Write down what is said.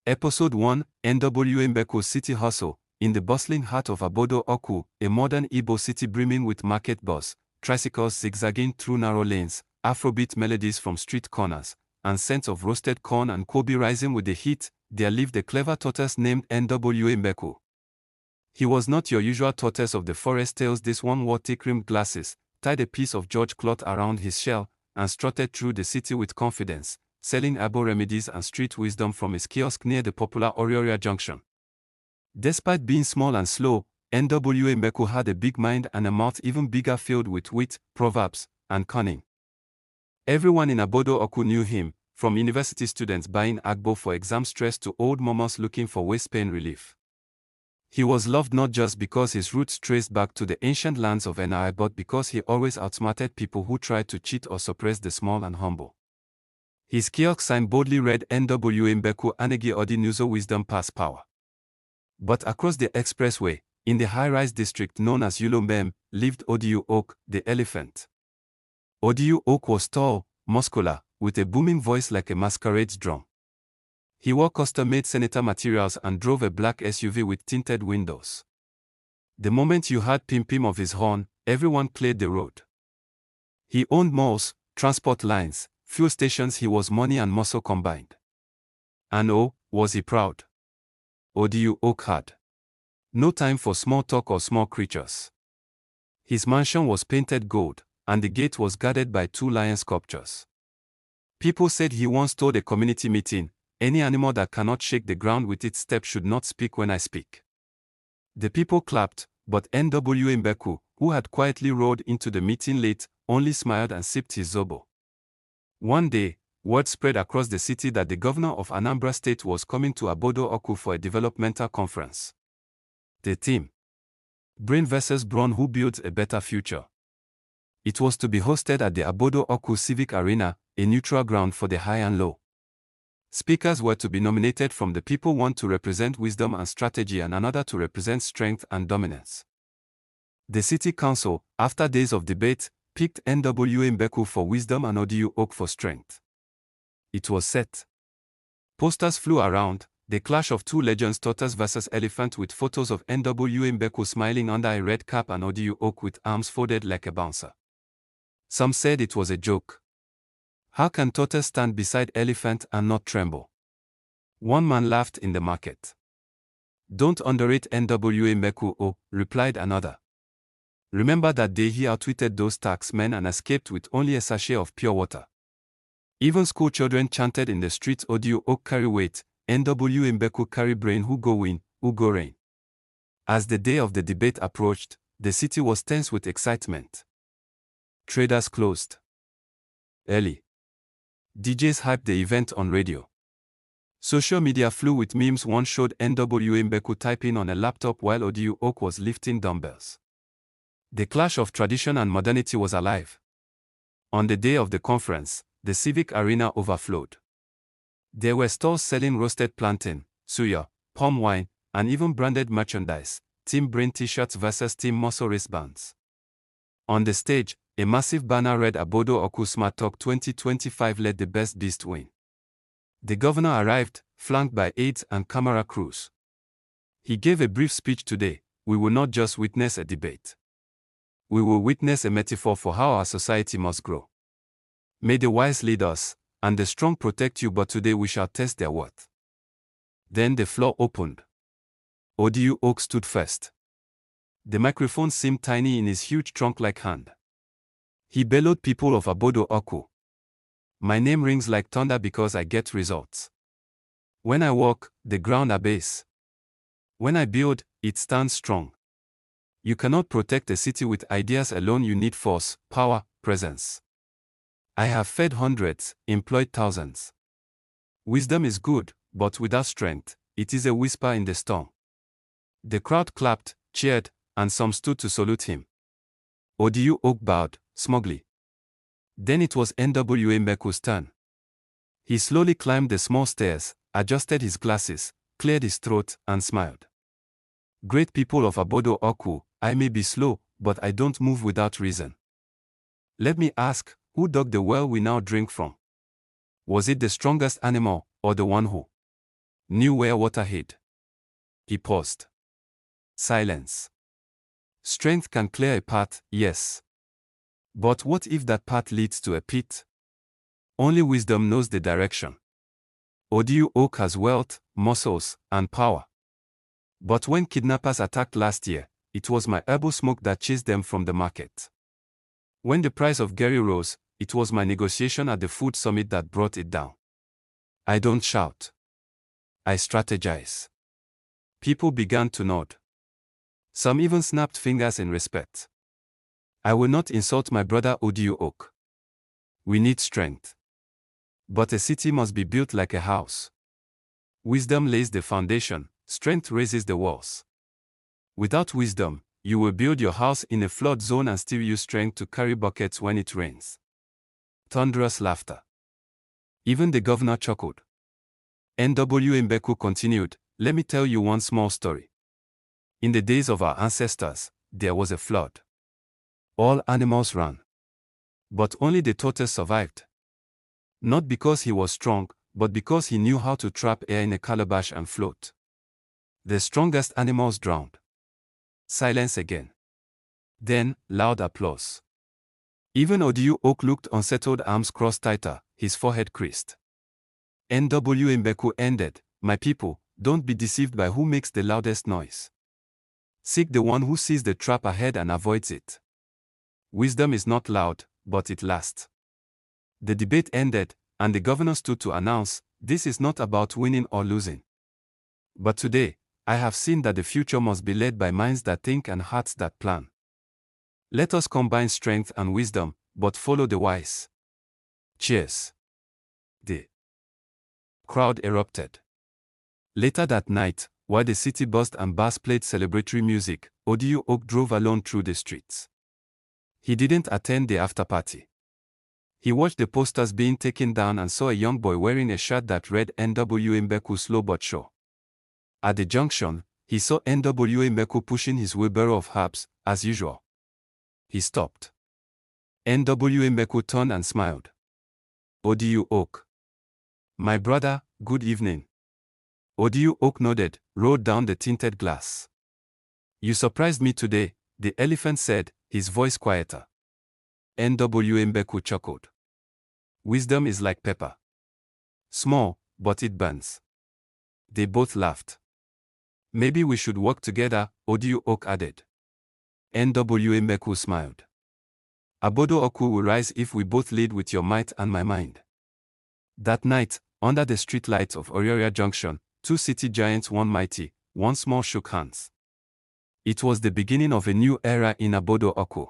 Episode 1, Nwa Mbekwu City Hustle. In the bustling heart of Obodo Ukwu, a modern Igbo city brimming with market buzz, tricycles zigzagging through narrow lanes, Afrobeat melodies from street corners, and scents of roasted corn and kobe rising with the heat, there lived a clever tortoise named Nwa Mbekwu. He was not your usual tortoise of the forest tales. This one wore thick-rimmed glasses, tied a piece of George cloth around his shell, and strutted through the city with confidence, selling herbal remedies and street wisdom from his kiosk near the popular Orioria Junction. Despite being small and slow, Nwa Mbekwu had a big mind and a mouth even bigger, filled with wit, proverbs, and cunning. Everyone in Obodo Ukwu knew him, from university students buying agbo for exam stress to old momos looking for waist pain relief. He was loved not just because his roots traced back to the ancient lands of NI, but because he always outsmarted people who tried to cheat or suppress the small and humble. His kiosk sign boldly read Nwa Mbekwu Anegi Odi Nuzo Wisdom Pass Power. But across the expressway, in the high-rise district known as Ulomem, lived Odu Oké, the elephant. Odu Oké was tall, muscular, with a booming voice like a masquerade drum. He wore custom-made senator materials and drove a black SUV with tinted windows. The moment you heard pim-pim of his horn, everyone cleared the road. He owned malls, transport lines, fuel stations. He was money and muscle combined. And oh, was he proud. Odu Oké had no time for small talk or small creatures. His mansion was painted gold, and the gate was guarded by 2 lion sculptures. People said he once told a community meeting, "Any animal that cannot shake the ground with its steps should not speak when I speak." The people clapped, but Nwa Mbekwu, who had quietly rolled into the meeting late, only smiled and sipped his zobo. One day, word spread across the city that the governor of Anambra State was coming to Obodo Ukwu for a developmental conference. The theme: Brain versus Brawn, who builds a better future. It was to be hosted at the Obodo Ukwu Civic Arena, a neutral ground for the high and low. Speakers were to be nominated from the people, one to represent wisdom and strategy and another to represent strength and dominance. The city council, after days of debate, picked Nwa Mbekwu for wisdom and Odu Oké for strength. It was set. Posters flew around, the clash of 2 legends, tortoise versus elephant, with photos of Nwa Mbekwu smiling under a red cap and Odu Oké with arms folded like a bouncer. Some said it was a joke. How can tortoise stand beside elephant and not tremble? One man laughed in the market. Don't underrate Nwa Mbekwu, oh, replied another. Remember that day he outwitted those tax men and escaped with only a sachet of pure water. Even school children chanted in the streets, Odu Oké carry weight, Nwa Mbekwu carry brain, who go win, who go reign. As the day of the debate approached, the city was tense with excitement. Traders closed early. DJs hyped the event on radio. Social media flew with memes. One showed Nwa Mbekwu typing on a laptop while Odu Oké was lifting dumbbells. The clash of tradition and modernity was alive. On the day of the conference, the civic arena overflowed. There were stalls selling roasted plantain, suya, palm wine, and even branded merchandise, Team Brain t-shirts versus Team Muscle wristbands. On the stage, a massive banner read Obodo Ukwu Smart Talk 2025, let the best beast win. The governor arrived, flanked by aides and camera crews. He gave a brief speech. Today, we will not just witness a debate. We will witness a metaphor for how our society must grow. May the wise lead us, and the strong protect you, but today we shall test their worth. Then the floor opened. Odu Oké stood first. The microphone seemed tiny in his huge trunk-like hand. He bellowed, people of Obodo Ukwu, my name rings like thunder because I get results. When I walk, the ground obeys. When I build, it stands strong. You cannot protect a city with ideas alone. You need force, power, presence. I have fed hundreds, employed thousands. Wisdom is good, but without strength, it is a whisper in the storm. The crowd clapped, cheered, and some stood to salute him. Odu Oké bowed, smugly. Then it was Nwa Mbekwu's turn. He slowly climbed the small stairs, adjusted his glasses, cleared his throat, and smiled. Great people of Obodo Ukwu, I may be slow, but I don't move without reason. Let me ask, who dug the well we now drink from? Was it the strongest animal, or the one who knew where water hid. He paused. Silence. Strength can clear a path, yes. But what if that path leads to a pit? Only wisdom knows the direction. Odu Oké has wealth, muscles, and power. But when kidnappers attacked last year, it was my elbow smoke that chased them from the market. When the price of Gary rose, it was my negotiation at the food summit that brought it down. I don't shout. I strategize. People began to nod. Some even snapped fingers in respect. I will not insult my brother Odu Oké. We need strength. But a city must be built like a house. Wisdom lays the foundation, strength raises the walls. Without wisdom, you will build your house in a flood zone and still use strength to carry buckets when it rains. Thunderous laughter. Even the governor chuckled. Nwa Mbekwu continued, let me tell you one small story. In the days of our ancestors, there was a flood. All animals ran. But only the tortoise survived. Not because he was strong, but because he knew how to trap air in a calabash and float. The strongest animals drowned. Silence again. Then, loud applause. Even Odu Oké looked unsettled, arms crossed tighter, his forehead creased. Nwa Mbekwu ended, my people, don't be deceived by who makes the loudest noise. Seek the one who sees the trap ahead and avoids it. Wisdom is not loud, but it lasts. The debate ended, and the governor stood to announce, this is not about winning or losing. But today, I have seen that the future must be led by minds that think and hearts that plan. Let us combine strength and wisdom, but follow the wise. Cheers. The crowd erupted. Later that night, while the city buzzed and bars played celebratory music, Odu Oké drove alone through the streets. He didn't attend the after-party. He watched the posters being taken down and saw a young boy wearing a shirt that read Nwa Mbekwu slow but sure. At the junction, he saw Nwa Mbekwu pushing his wheelbarrow of herbs, as usual. He stopped. Nwa Mbekwu turned and smiled. Odu Oké. My brother, good evening. Odu Oké nodded, rolled down the tinted glass. You surprised me today, the elephant said, his voice quieter. Nwa Mbekwu chuckled. Wisdom is like pepper. Small, but it burns. They both laughed. Maybe we should work together, Odu Oké added. Nwa Mbekwu smiled. Obodo Ukwu will rise if we both lead with your might and my mind. That night, under the streetlights of Orioria Junction, two city giants, one mighty, one small, shook hands. It was the beginning of a new era in Obodo Ukwu.